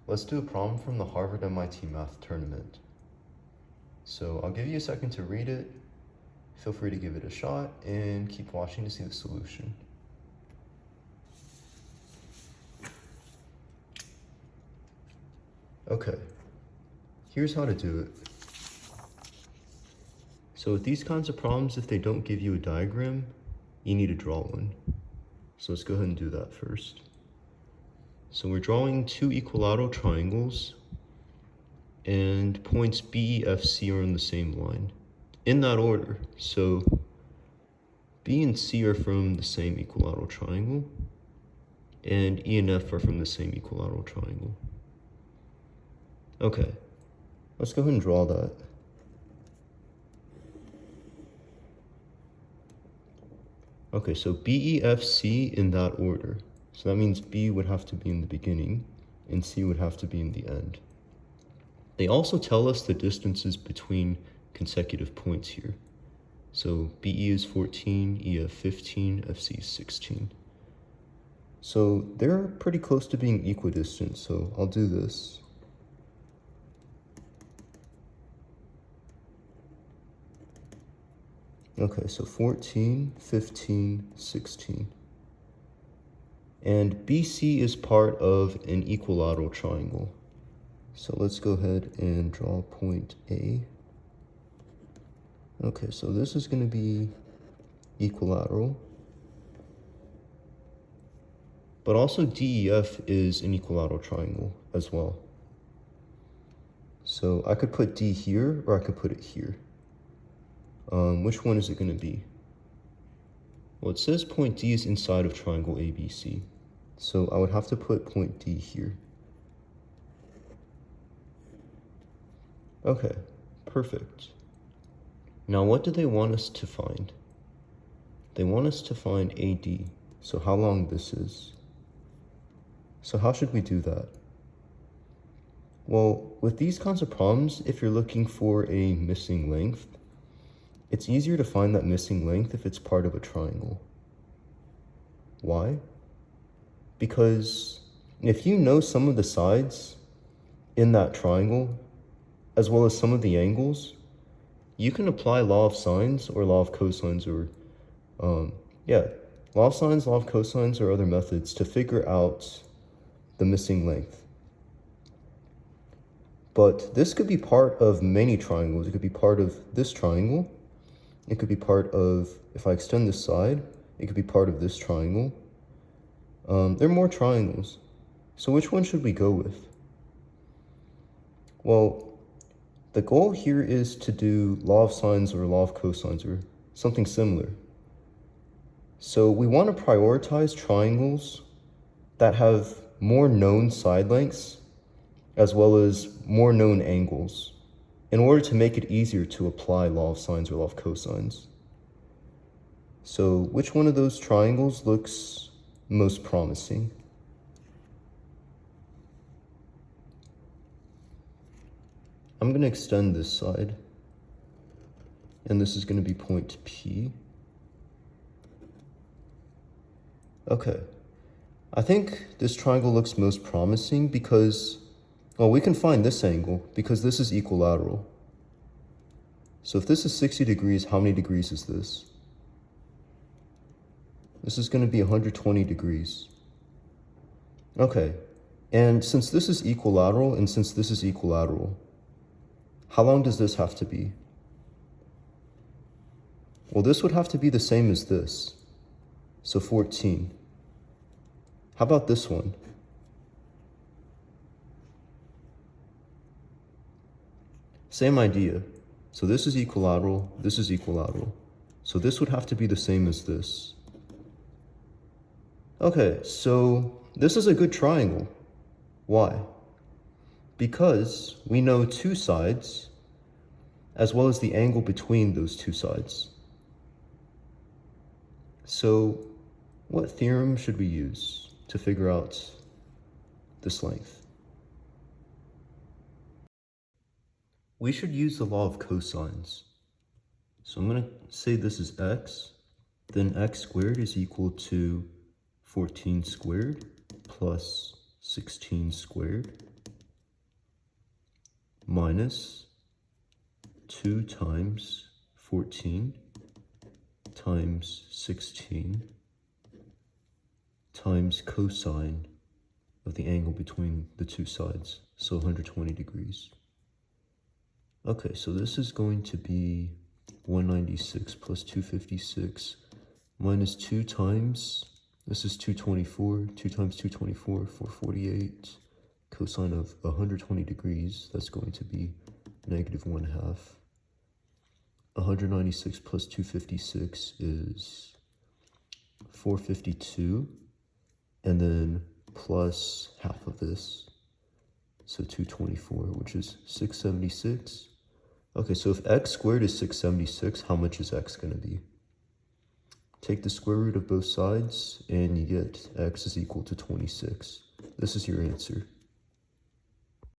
Let's do a problem from the Harvard MIT Math Tournament. So I'll give you a second to read it. Feel free to give it a shot and keep watching to see the solution. Okay, here's how to do it. So with these kinds of problems, if they don't give you a diagram, you need to draw one. So let's go ahead and do that first. So we're drawing two equilateral triangles, and points B, E, F, C are on the same line, in that order. So B and C are from the same equilateral triangle, and E and F are from the same equilateral triangle. Okay, let's go ahead and draw that. Okay, so B, E, F, C in that order. So that means B would have to be in the beginning, and C would have to be in the end. They also tell us the distances between consecutive points here. So BE is 14, EF 15, FC 16. So they're pretty close to being equidistant, so I'll do this. Okay, so 14, 15, 16. And BC is part of an equilateral triangle. So let's go ahead and draw point A. Okay, so this is going to be equilateral. But also DEF is an equilateral triangle as well. So I could put D here, or I could put it here. Which one is it going to be? Well, it says point D is inside of triangle ABC. So I would have to put point D here. Okay, perfect. Now what do they want us to find? They want us to find AD, so how long this is. So how should we do that? Well, with these kinds of problems, if you're looking for a missing length, it's easier to find that missing length if it's part of a triangle. Why? Because if you know some of the sides in that triangle, as well as some of the angles, you can apply law of sines or law of cosines or, law of sines, law of cosines, or other methods to figure out the missing length. But this could be part of many triangles. It could be part of this triangle. It could be part of, if I extend this side, it could be part of this triangle. There are more triangles. So which one should we go with? Well, the goal here is to do law of sines or law of cosines or something similar. So we want to prioritize triangles that have more known side lengths as well as more known angles in order to make it easier to apply law of sines or law of cosines. So which one of those triangles looks most promising? I'm going to extend this side, and this is going to be point P. Okay, I think this triangle looks most promising because, well, we can find this angle because this is equilateral. So if this is 60 degrees, how many degrees is this? This is going to be 120 degrees. Okay, and since this is equilateral and since this is equilateral, how long does this have to be? Well, this would have to be the same as this, so 14. How about this one? Same idea. So this is equilateral, this is equilateral. So this would have to be the same as this. Okay, so this is a good triangle. Why? Because we know two sides, as well as the angle between those two sides. So what theorem should we use to figure out this length? We should use the law of cosines. So I'm going to say this is x, then x squared is equal to 14 squared plus 16 squared minus 2 times 14 times 16 times cosine of the angle between the two sides, so 120 degrees. Okay, so this is going to be 196 plus 256 minus 2 times, this is 224, 2 times 224, 448. Cosine of 120 degrees, that's going to be negative 1/2. 196 plus 256 is 452, and then plus half of this, so 224, which is 676. Okay, so if x squared is 676, how much is x going to be? Take the square root of both sides, and you get x is equal to 26. This is your answer.